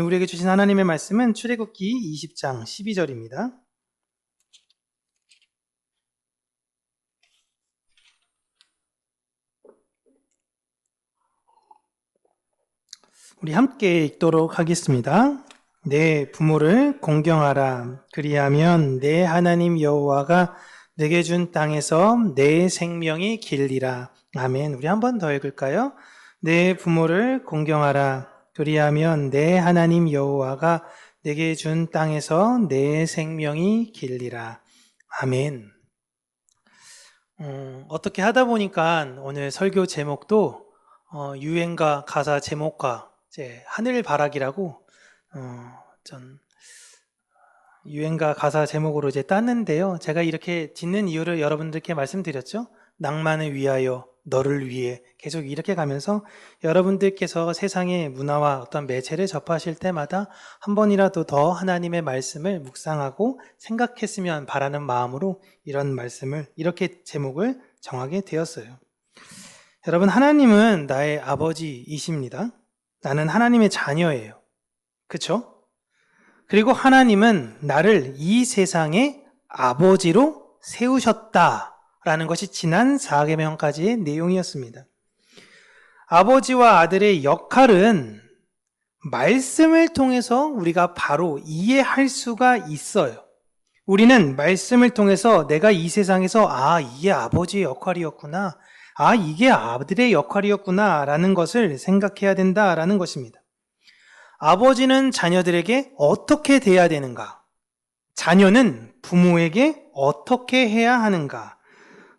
우리에게 주신 하나님의 말씀은 출애굽기 20장 12절입니다. 우리 함께 읽도록 하겠습니다. 내 부모를 공경하라. 그리하면 내 하나님 여호와가 내게 준 땅에서 내 생명이 길리라. 아멘. 우리 한 번 더 읽을까요? 내 부모를 공경하라. 그리하면 내 하나님 여호와가 내게 준 땅에서 내 생명이 길리라. 아멘. 어떻게 하다 보니까 오늘 설교 제목도 유행가 가사 제목과 이제 하늘바라기라고 전 유행가 가사 제목으로 이제 땄는데요. 제가 이렇게 짓는 이유를 여러분들께 말씀드렸죠. 낭만을 위하여, 너를 위해 계속 이렇게 가면서 여러분들께서 세상의 문화와 어떤 매체를 접하실 때마다 한 번이라도 더 하나님의 말씀을 묵상하고 생각했으면 바라는 마음으로 이런 말씀을, 이렇게 제목을 정하게 되었어요. 여러분, 하나님은 나의 아버지이십니다. 나는 하나님의 자녀예요. 그쵸? 그리고 하나님은 나를 이 세상의 아버지로 세우셨다라는 것이 지난 4계명까지의 내용이었습니다. 아버지와 아들의 역할은 말씀을 통해서 우리가 바로 이해할 수가 있어요. 우리는 말씀을 통해서 내가 이 세상에서 이게 아버지의 역할이었구나, 이게 아들의 역할이었구나 라는 것을 생각해야 된다라는 것입니다. 아버지는 자녀들에게 어떻게 대해야 되는가? 자녀는 부모에게 어떻게 해야 하는가?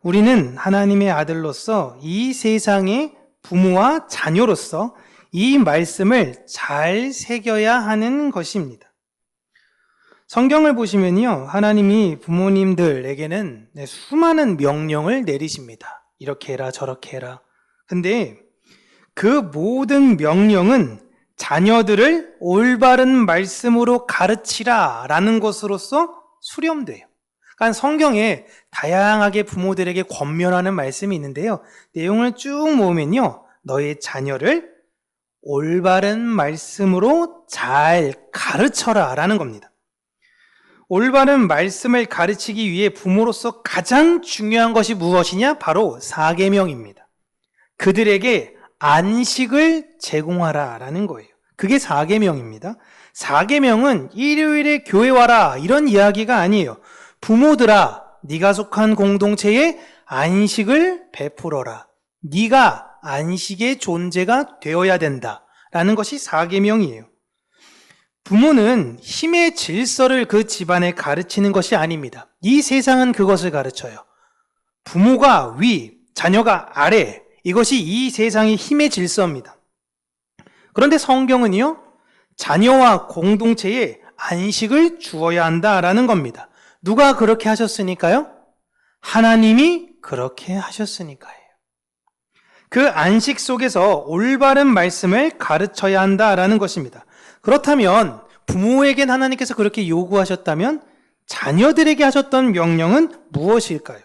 우리는 하나님의 아들로서 이 세상의 부모와 자녀로서 이 말씀을 잘 새겨야 하는 것입니다. 성경을 보시면요, 하나님이 부모님들에게는 수많은 명령을 내리십니다. 이렇게 해라, 저렇게 해라. 근데 그 모든 명령은 자녀들을 올바른 말씀으로 가르치라 라는 것으로서 수렴돼요. 그러니까 성경에 다양하게 부모들에게 권면하는 말씀이 있는데요. 내용을 쭉 모으면요, 너의 자녀를 올바른 말씀으로 잘 가르쳐라 라는 겁니다. 올바른 말씀을 가르치기 위해 부모로서 가장 중요한 것이 무엇이냐? 바로 4계명입니다. 그들에게 안식을 제공하라 라는 거예요. 그게 4계명입니다. 4계명은 일요일에 교회 와라 이런 이야기가 아니에요. 부모들아, 네가 속한 공동체에 안식을 베풀어라. 네가 안식의 존재가 되어야 된다 라는 것이 4계명이에요. 부모는 힘의 질서를 그 집안에 가르치는 것이 아닙니다. 이 세상은 그것을 가르쳐요. 부모가 위, 자녀가 아래, 이것이 이 세상의 힘의 질서입니다. 그런데 성경은요, 자녀와 공동체에 안식을 주어야 한다라는 겁니다. 누가 그렇게 하셨으니까요? 하나님이 그렇게 하셨으니까요. 그 안식 속에서 올바른 말씀을 가르쳐야 한다라는 것입니다. 그렇다면 부모에겐 하나님께서 그렇게 요구하셨다면 자녀들에게 하셨던 명령은 무엇일까요?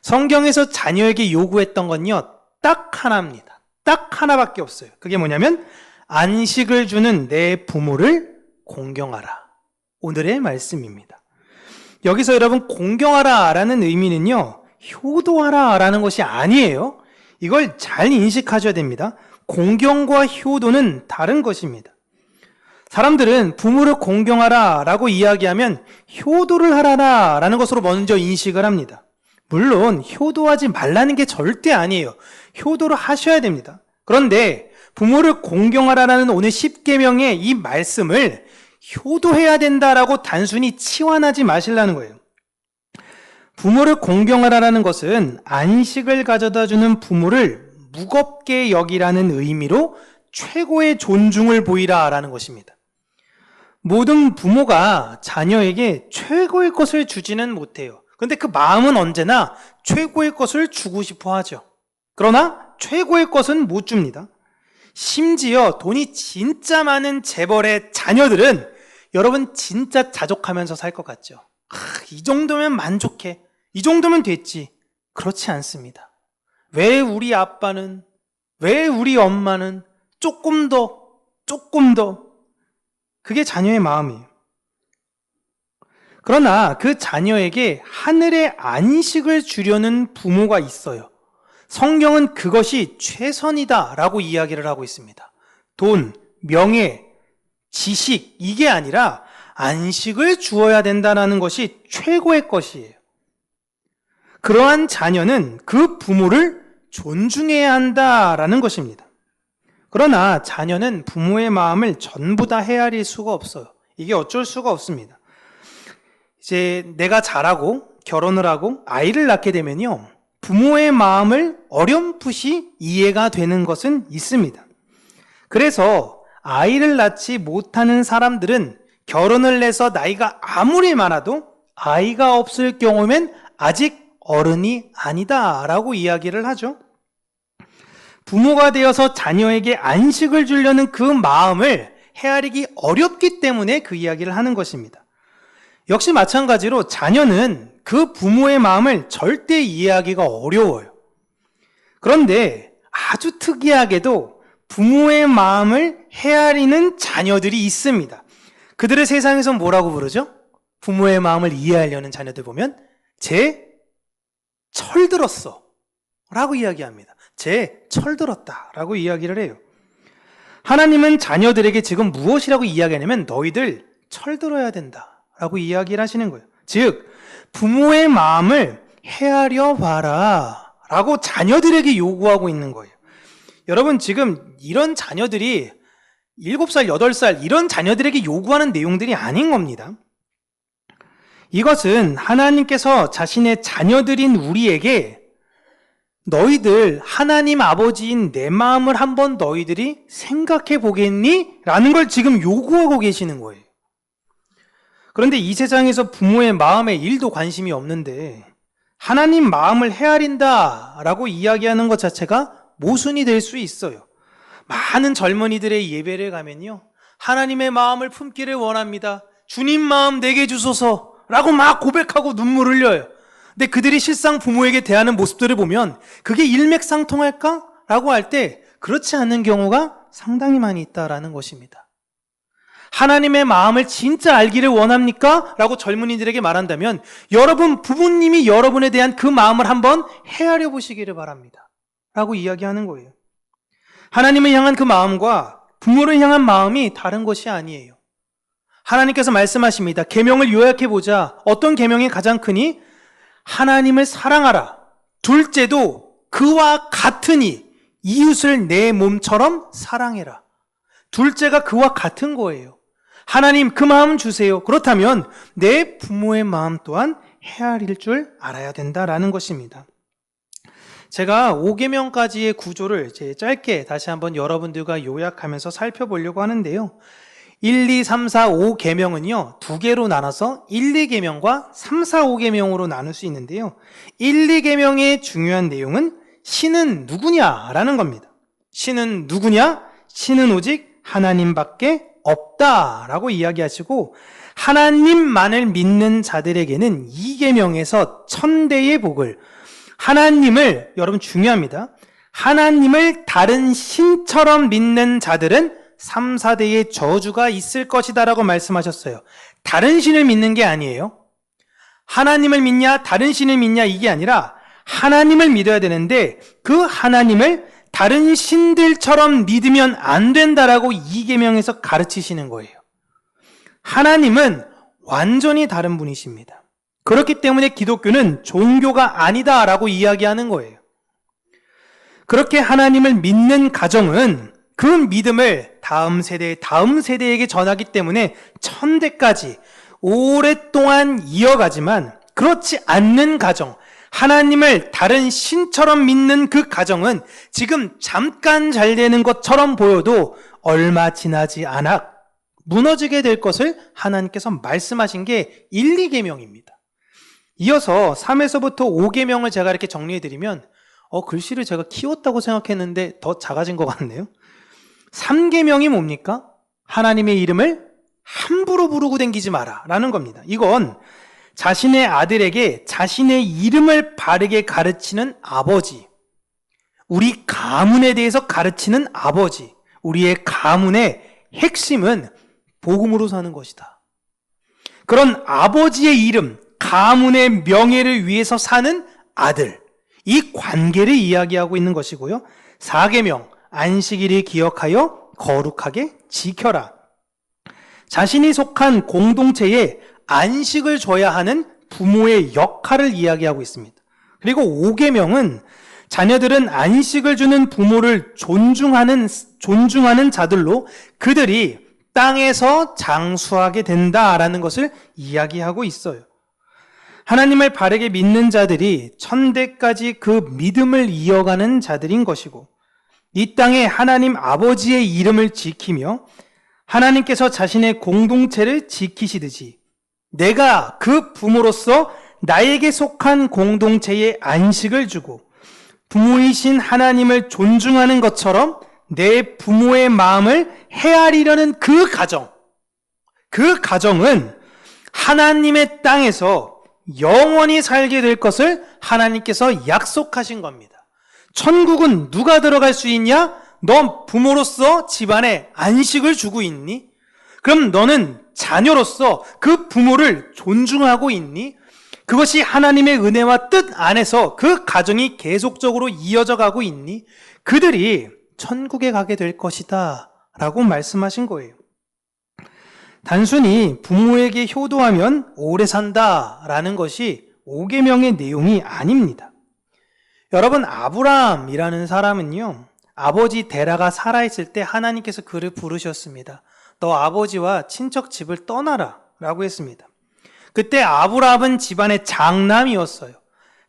성경에서 자녀에게 요구했던 건요, 딱 하나입니다. 딱 하나밖에 없어요. 그게 뭐냐면 안식을 주는 내 부모를 공경하라. 오늘의 말씀입니다. 여기서 여러분, 공경하라 라는 의미는요, 효도하라 라는 것이 아니에요. 이걸 잘 인식하셔야 됩니다. 공경과 효도는 다른 것입니다. 사람들은 부모를 공경하라 라고 이야기하면 효도를 하라 라는 것으로 먼저 인식을 합니다. 물론 효도하지 말라는 게 절대 아니에요. 효도를 하셔야 됩니다. 그런데 부모를 공경하라라는 오늘 10계명의 이 말씀을 효도해야 된다라고 단순히 치환하지 마시라는 거예요. 부모를 공경하라라는 것은 안식을 가져다 주는 부모를 무겁게 여기라는 의미로 최고의 존중을 보이라라는 것입니다. 모든 부모가 자녀에게 최고의 것을 주지는 못해요. 그런데 그 마음은 언제나 최고의 것을 주고 싶어 하죠. 그러나 최고의 것은 못 줍니다. 심지어 돈이 진짜 많은 재벌의 자녀들은 여러분 진짜 자족하면서 살 것 같죠. 이 정도면 만족해. 이 정도면 됐지. 그렇지 않습니다. 왜 우리 아빠는, 왜 우리 엄마는 조금 더 그게 자녀의 마음이에요. 그러나 그 자녀에게 하늘의 안식을 주려는 부모가 있어요. 성경은 그것이 최선이다라고 이야기를 하고 있습니다. 돈, 명예, 지식 이게 아니라 안식을 주어야 된다는 것이 최고의 것이에요. 그러한 자녀는 그 부모를 존중해야 한다라는 것입니다. 그러나 자녀는 부모의 마음을 전부 다 헤아릴 수가 없어요. 이게 어쩔 수가 없습니다. 이제 내가 자라고 결혼을 하고 아이를 낳게 되면요, 부모의 마음을 어렴풋이 이해가 되는 것은 있습니다. 그래서 아이를 낳지 못하는 사람들은 결혼을 해서 나이가 아무리 많아도 아이가 없을 경우면 아직 어른이 아니다라고 이야기를 하죠. 부모가 되어서 자녀에게 안식을 주려는 그 마음을 헤아리기 어렵기 때문에 그 이야기를 하는 것입니다. 역시 마찬가지로 자녀는 그 부모의 마음을 절대 이해하기가 어려워요. 그런데 아주 특이하게도 부모의 마음을 헤아리는 자녀들이 있습니다. 그들을 세상에서 뭐라고 부르죠? 부모의 마음을 이해하려는 자녀들 보면 쟤 철들었어 라고 이야기합니다. 쟤 철들었다 라고 이야기를 해요. 하나님은 자녀들에게 지금 무엇이라고 이야기하냐면 너희들 철들어야 된다 라고 이야기를 하시는 거예요. 즉 부모의 마음을 헤아려 봐라 라고 자녀들에게 요구하고 있는 거예요. 여러분 지금 이런 자녀들이 7살, 8살 이런 자녀들에게 요구하는 내용들이 아닌 겁니다. 이것은 하나님께서 자신의 자녀들인 우리에게 너희들 하나님 아버지인 내 마음을 한번 너희들이 생각해 보겠니? 라는 걸 지금 요구하고 계시는 거예요. 그런데 이 세상에서 부모의 마음에 1도 관심이 없는데 하나님 마음을 헤아린다 라고 이야기하는 것 자체가 모순이 될 수 있어요. 많은 젊은이들의 예배를 가면요, 하나님의 마음을 품기를 원합니다. 주님 마음 내게 주소서 라고 막 고백하고 눈물 흘려요. 근데 그들이 실상 부모에게 대하는 모습들을 보면 그게 일맥상통할까? 라고 할 때 그렇지 않은 경우가 상당히 많이 있다라는 것입니다. 하나님의 마음을 진짜 알기를 원합니까? 라고 젊은이들에게 말한다면 여러분 부모님이 여러분에 대한 그 마음을 한번 헤아려 보시기를 바랍니다 라고 이야기하는 거예요. 하나님을 향한 그 마음과 부모를 향한 마음이 다른 것이 아니에요. 하나님께서 말씀하십니다. 계명을 요약해보자. 어떤 계명이 가장 크니? 하나님을 사랑하라. 둘째도 그와 같으니 이웃을 내 몸처럼 사랑해라. 둘째가 그와 같은 거예요. 하나님 그 마음 주세요. 그렇다면 내 부모의 마음 또한 헤아릴 줄 알아야 된다라는 것입니다. 제가 5계명까지의 구조를 짧게 다시 한번 여러분들과 요약하면서 살펴보려고 하는데요. 1, 2, 3, 4, 5계명은요, 두 개로 나눠서 1, 2계명과 3, 4, 5계명으로 나눌 수 있는데요. 1, 2계명의 중요한 내용은 신은 누구냐라는 겁니다. 신은 누구냐? 신은 오직 하나님밖에 없다라고 이야기하시고 하나님만을 믿는 자들에게는 2계명에서 천대의 복을, 하나님을, 여러분 중요합니다. 하나님을 다른 신처럼 믿는 자들은 3, 4대의 저주가 있을 것이다 라고 말씀하셨어요. 다른 신을 믿는 게 아니에요. 하나님을 믿냐 다른 신을 믿냐 이게 아니라 하나님을 믿어야 되는데 그 하나님을 다른 신들처럼 믿으면 안 된다라고 2계명에서 가르치시는 거예요. 하나님은 완전히 다른 분이십니다. 그렇기 때문에 기독교는 종교가 아니다라고 이야기하는 거예요. 그렇게 하나님을 믿는 가정은 그 믿음을 다음 세대에게 전하기 때문에 천대까지 오랫동안 이어가지만 그렇지 않는 가정, 하나님을 다른 신처럼 믿는 그 가정은 지금 잠깐 잘 되는 것처럼 보여도 얼마 지나지 않아 무너지게 될 것을 하나님께서 말씀하신 게 1, 2계명입니다. 이어서 3에서부터 5계명을 제가 이렇게 정리해드리면 글씨를 제가 키웠다고 생각했는데 더 작아진 것 같네요. 3계명이 뭡니까? 하나님의 이름을 함부로 부르고 댕기지 마라 라는 겁니다. 이건 자신의 아들에게 자신의 이름을 바르게 가르치는 아버지, 우리 가문에 대해서 가르치는 아버지, 우리의 가문의 핵심은 복음으로 사는 것이다. 그런 아버지의 이름, 가문의 명예를 위해서 사는 아들, 이 관계를 이야기하고 있는 것이고요. 4계명, 안식일을 기억하여 거룩하게 지켜라. 자신이 속한 공동체에 안식을 줘야 하는 부모의 역할을 이야기하고 있습니다. 그리고 5계명은 자녀들은 안식을 주는 부모를 존중하는 자들로 그들이 땅에서 장수하게 된다라는 것을 이야기하고 있어요. 하나님을 바르게 믿는 자들이 천대까지 그 믿음을 이어가는 자들인 것이고, 이 땅에 하나님 아버지의 이름을 지키며 하나님께서 자신의 공동체를 지키시듯이 내가 그 부모로서 나에게 속한 공동체에 안식을 주고 부모이신 하나님을 존중하는 것처럼 내 부모의 마음을 헤아리려는 그 가정은 하나님의 땅에서 영원히 살게 될 것을 하나님께서 약속하신 겁니다. 천국은 누가 들어갈 수 있냐? 너 부모로서 집안에 안식을 주고 있니? 그럼 너는 자녀로서 그 부모를 존중하고 있니? 그것이 하나님의 은혜와 뜻 안에서 그 가정이 계속적으로 이어져 가고 있니? 그들이 천국에 가게 될 것이다 라고 말씀하신 거예요. 단순히 부모에게 효도하면 오래 산다라는 것이 5계명의 내용이 아닙니다. 여러분, 아브라함이라는 사람은요, 아버지 데라가 살아있을 때 하나님께서 그를 부르셨습니다. 너 아버지와 친척 집을 떠나라 라고 했습니다. 그때 아브라함은 집안의 장남이었어요.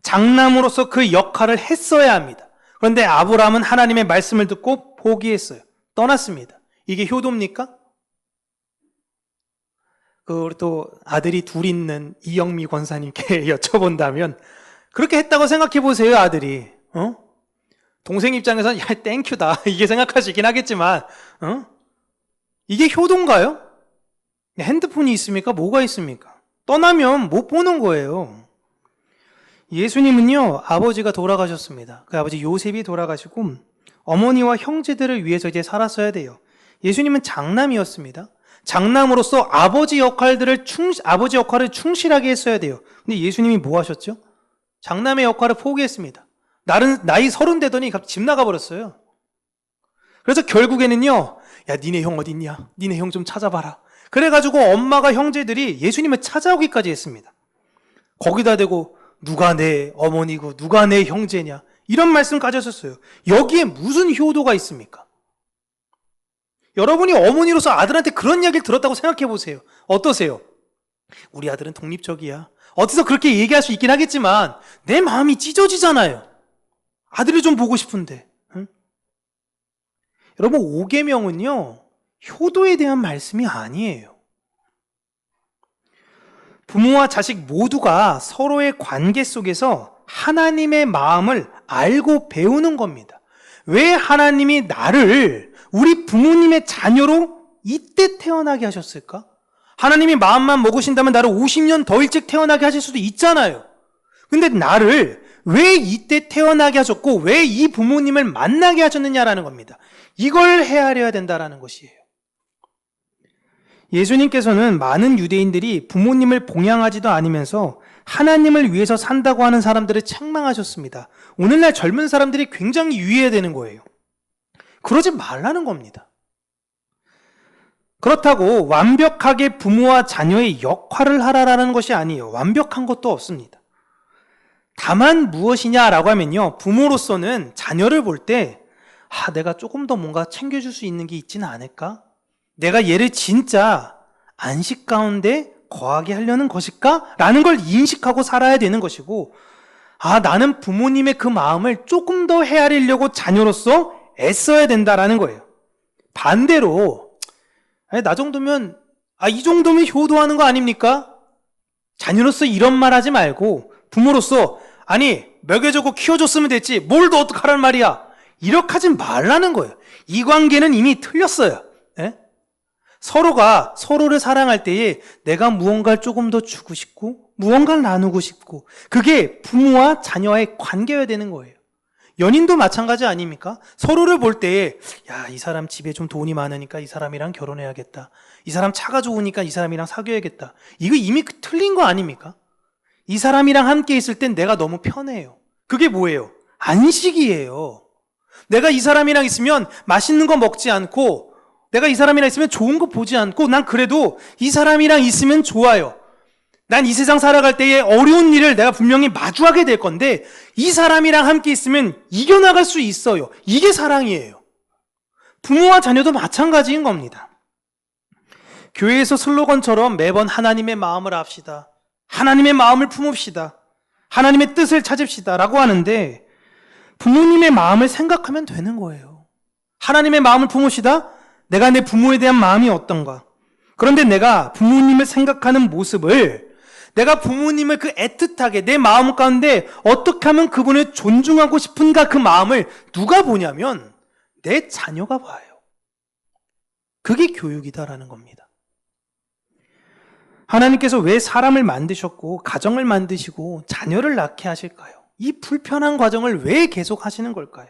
장남으로서 그 역할을 했어야 합니다. 그런데 아브라함은 하나님의 말씀을 듣고 포기했어요. 떠났습니다. 이게 효도입니까? 또 아들이 둘 있는 이영미 권사님께 여쭤본다면 그렇게 했다고 생각해 보세요. 아들이 동생 입장에서는 야 땡큐다 이게 생각할 수 있긴 하겠지만 이게 효도인가요? 핸드폰이 있습니까? 뭐가 있습니까? 떠나면 못 보는 거예요. 예수님은요, 아버지가 돌아가셨습니다. 그 아버지 요셉이 돌아가시고 어머니와 형제들을 위해서 이제 살았어야 돼요. 예수님은 장남이었습니다. 장남으로서 아버지 역할을 충실하게 했어야 돼요. 근데 예수님이 뭐 하셨죠? 장남의 역할을 포기했습니다. 나이 30 되더니 갑자기 집 나가버렸어요. 그래서 결국에는요, 야, 니네 형 어디 있냐? 니네 형 좀 찾아봐라. 그래가지고 엄마가 형제들이 예수님을 찾아오기까지 했습니다. 거기다 대고 누가 내 어머니고 누가 내 형제냐 이런 말씀까지 하셨어요. 여기에 무슨 효도가 있습니까? 여러분이 어머니로서 아들한테 그런 이야기를 들었다고 생각해 보세요. 어떠세요? 우리 아들은 독립적이야. 어디서 그렇게 얘기할 수 있긴 하겠지만 내 마음이 찢어지잖아요. 아들을 좀 보고 싶은데. 응? 여러분, 5계명은요 효도에 대한 말씀이 아니에요. 부모와 자식 모두가 서로의 관계 속에서 하나님의 마음을 알고 배우는 겁니다. 왜 하나님이 나를 우리 부모님의 자녀로 이때 태어나게 하셨을까? 하나님이 마음만 먹으신다면 나를 50년 더 일찍 태어나게 하실 수도 있잖아요. 근데 나를 왜 이때 태어나게 하셨고 왜 이 부모님을 만나게 하셨느냐라는 겁니다. 이걸 헤아려야 된다라는 것이에요. 예수님께서는 많은 유대인들이 부모님을 봉양하지도 않으면서 하나님을 위해서 산다고 하는 사람들을 책망하셨습니다. 오늘날 젊은 사람들이 굉장히 유의해야 되는 거예요. 그러지 말라는 겁니다. 그렇다고 완벽하게 부모와 자녀의 역할을 하라라는 것이 아니에요. 완벽한 것도 없습니다. 다만 무엇이냐라고 하면요, 부모로서는 자녀를 볼 때 내가 조금 더 뭔가 챙겨줄 수 있는 게 있지는 않을까? 내가 얘를 진짜 안식 가운데 거하게 하려는 것일까? 라는 걸 인식하고 살아야 되는 것이고, 나는 부모님의 그 마음을 조금 더 헤아리려고 자녀로서 애써야 된다라는 거예요. 반대로 나 정도면 이 정도면 효도하는 거 아닙니까? 자녀로서 이런 말 하지 말고 부모로서 먹여주고 키워줬으면 됐지 뭘 더 어떡하란 말이야, 이렇게 하지 말라는 거예요. 이 관계는 이미 틀렸어요. 서로가 서로를 사랑할 때에 내가 무언가를 조금 더 주고 싶고 무언가를 나누고 싶고, 그게 부모와 자녀와의 관계여야 되는 거예요. 연인도 마찬가지 아닙니까? 서로를 볼 때에 야, 이 사람 집에 좀 돈이 많으니까 이 사람이랑 결혼해야겠다. 이 사람 차가 좋으니까 이 사람이랑 사귀어야겠다. 이거 이미 틀린 거 아닙니까? 이 사람이랑 함께 있을 땐 내가 너무 편해요. 그게 뭐예요? 안식이에요. 내가 이 사람이랑 있으면 맛있는 거 먹지 않고, 내가 이 사람이랑 있으면 좋은 거 보지 않고, 난 그래도 이 사람이랑 있으면 좋아요. 난 이 세상 살아갈 때에 어려운 일을 내가 분명히 마주하게 될 건데, 이 사람이랑 함께 있으면 이겨나갈 수 있어요. 이게 사랑이에요. 부모와 자녀도 마찬가지인 겁니다. 교회에서 슬로건처럼 매번 하나님의 마음을 합시다. 하나님의 마음을 품읍시다. 하나님의 뜻을 찾읍시다. 라고 하는데, 부모님의 마음을 생각하면 되는 거예요. 하나님의 마음을 품읍시다. 내가 내 부모에 대한 마음이 어떤가? 그런데 내가 부모님을 생각하는 모습을, 내가 부모님을 그 애틋하게 내 마음 가운데 어떻게 하면 그분을 존중하고 싶은가, 그 마음을 누가 보냐면 내 자녀가 봐요. 그게 교육이다라는 겁니다. 하나님께서 왜 사람을 만드셨고 가정을 만드시고 자녀를 낳게 하실까요? 이 불편한 과정을 왜 계속 하시는 걸까요?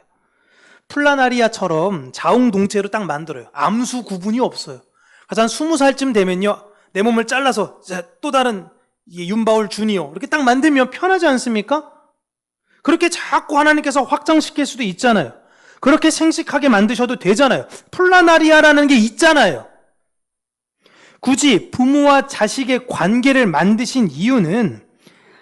플라나리아처럼 자웅동체로 딱 만들어요. 암수 구분이 없어요. 그래서 한 20살쯤 되면요, 내 몸을 잘라서 또 다른 윤바울 주니어 이렇게 딱 만들면 편하지 않습니까? 그렇게 자꾸 하나님께서 확장시킬 수도 있잖아요. 그렇게 생식하게 만드셔도 되잖아요. 플라나리아라는 게 있잖아요. 굳이 부모와 자식의 관계를 만드신 이유는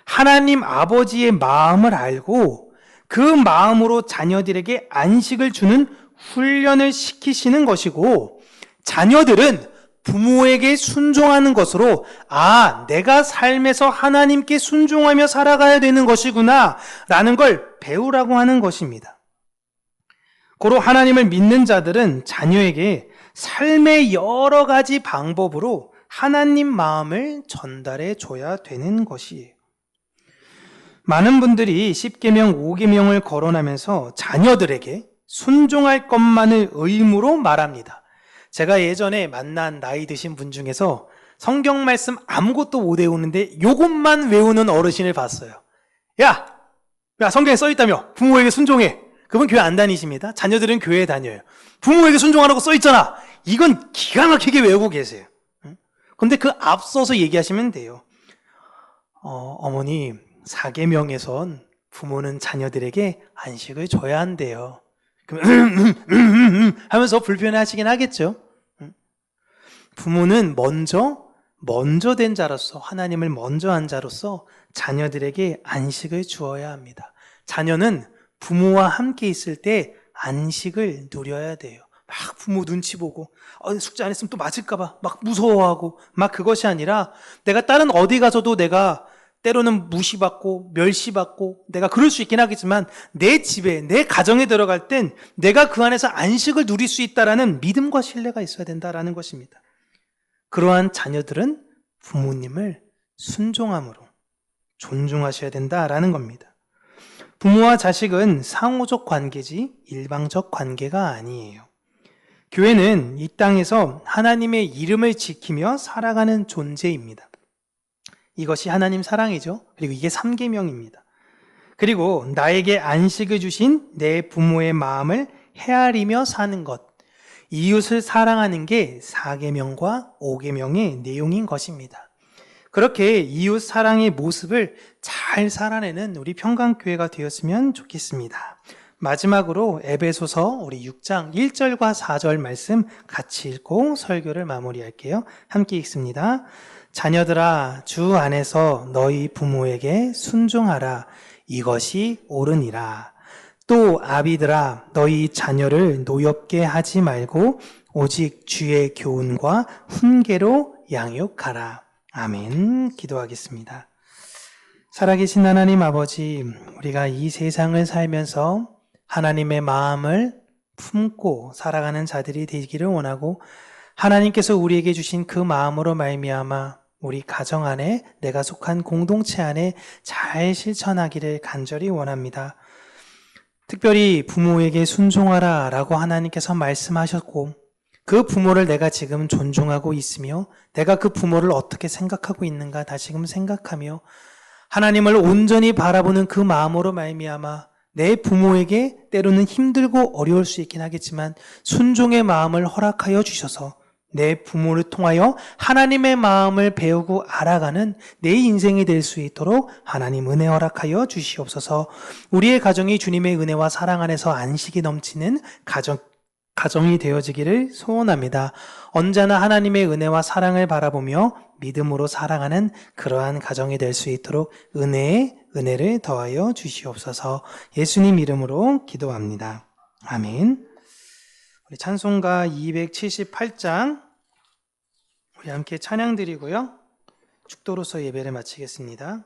하나님 아버지의 마음을 알고 그 마음으로 자녀들에게 안식을 주는 훈련을 시키시는 것이고, 자녀들은 부모에게 순종하는 것으로 내가 삶에서 하나님께 순종하며 살아가야 되는 것이구나 라는 걸 배우라고 하는 것입니다. 고로 하나님을 믿는 자들은 자녀에게 삶의 여러 가지 방법으로 하나님 마음을 전달해 줘야 되는 것이에요. 많은 분들이 10계명, 5계명을 거론하면서 자녀들에게 순종할 것만을 의무로 말합니다. 제가 예전에 만난 나이 드신 분 중에서 성경 말씀 아무것도 못 외우는데 요것만 외우는 어르신을 봤어요. 야, 성경에 써있다며 부모에게 순종해. 그분 교회 안 다니십니다. 자녀들은 교회에 다녀요. 부모에게 순종하라고 써있잖아. 이건 기가 막히게 외우고 계세요. 근데 그 앞서서 얘기하시면 돼요. 어머니, 4계명에선 부모는 자녀들에게 안식을 줘야 한대요. 그러면 하면서 불편해하시긴 하겠죠. 부모는 먼저 된 자로서, 하나님을 먼저 한 자로서 자녀들에게 안식을 주어야 합니다. 자녀는 부모와 함께 있을 때 안식을 누려야 돼요. 막 부모 눈치 보고 숙제 안 했으면 또 맞을까 봐 막 무서워하고 막 그것이 아니라, 내가 다른 어디 가서도 내가 때로는 무시받고 멸시받고 내가 그럴 수 있긴 하겠지만, 내 집에, 내 가정에 들어갈 땐 내가 그 안에서 안식을 누릴 수 있다라는 믿음과 신뢰가 있어야 된다라는 것입니다. 그러한 자녀들은 부모님을 순종함으로 존중하셔야 된다라는 겁니다. 부모와 자식은 상호적 관계지 일방적 관계가 아니에요. 교회는 이 땅에서 하나님의 이름을 지키며 살아가는 존재입니다. 이것이 하나님 사랑이죠. 그리고 이게 3계명입니다. 그리고 나에게 안식을 주신 내 부모의 마음을 헤아리며 사는 것, 이웃을 사랑하는 게 4계명과 5계명의 내용인 것입니다. 그렇게 이웃 사랑의 모습을 잘 살아내는 우리 평강교회가 되었으면 좋겠습니다. 마지막으로 에베소서 우리 6장 1절과 4절 말씀 같이 읽고 설교를 마무리할게요. 함께 읽습니다. 자녀들아, 주 안에서 너희 부모에게 순종하라. 이것이 옳으니라. 또 아비들아, 너희 자녀를 노엽게 하지 말고 오직 주의 교훈과 훈계로 양육하라. 아멘. 기도하겠습니다. 살아계신 하나님 아버지, 우리가 이 세상을 살면서 하나님의 마음을 품고 살아가는 자들이 되기를 원하고, 하나님께서 우리에게 주신 그 마음으로 말미암아 우리 가정 안에, 내가 속한 공동체 안에 잘 실천하기를 간절히 원합니다. 특별히 부모에게 순종하라 라고 하나님께서 말씀하셨고, 그 부모를 내가 지금 존중하고 있으며 내가 그 부모를 어떻게 생각하고 있는가 다시금 생각하며 하나님을 온전히 바라보는 그 마음으로 말미암아 내 부모에게 때로는 힘들고 어려울 수 있긴 하겠지만 순종의 마음을 허락하여 주셔서 내 부모를 통하여 하나님의 마음을 배우고 알아가는 내 인생이 될 수 있도록 하나님 은혜 허락하여 주시옵소서. 우리의 가정이 주님의 은혜와 사랑 안에서 안식이 넘치는 가정이 되어지기를 소원합니다. 언제나 하나님의 은혜와 사랑을 바라보며 믿음으로 살아가는 그러한 가정이 될 수 있도록 은혜를 더하여 주시옵소서. 예수님 이름으로 기도합니다. 아멘. 우리 찬송가 278장 우리 함께 찬양 드리고요. 축도로서 예배를 마치겠습니다.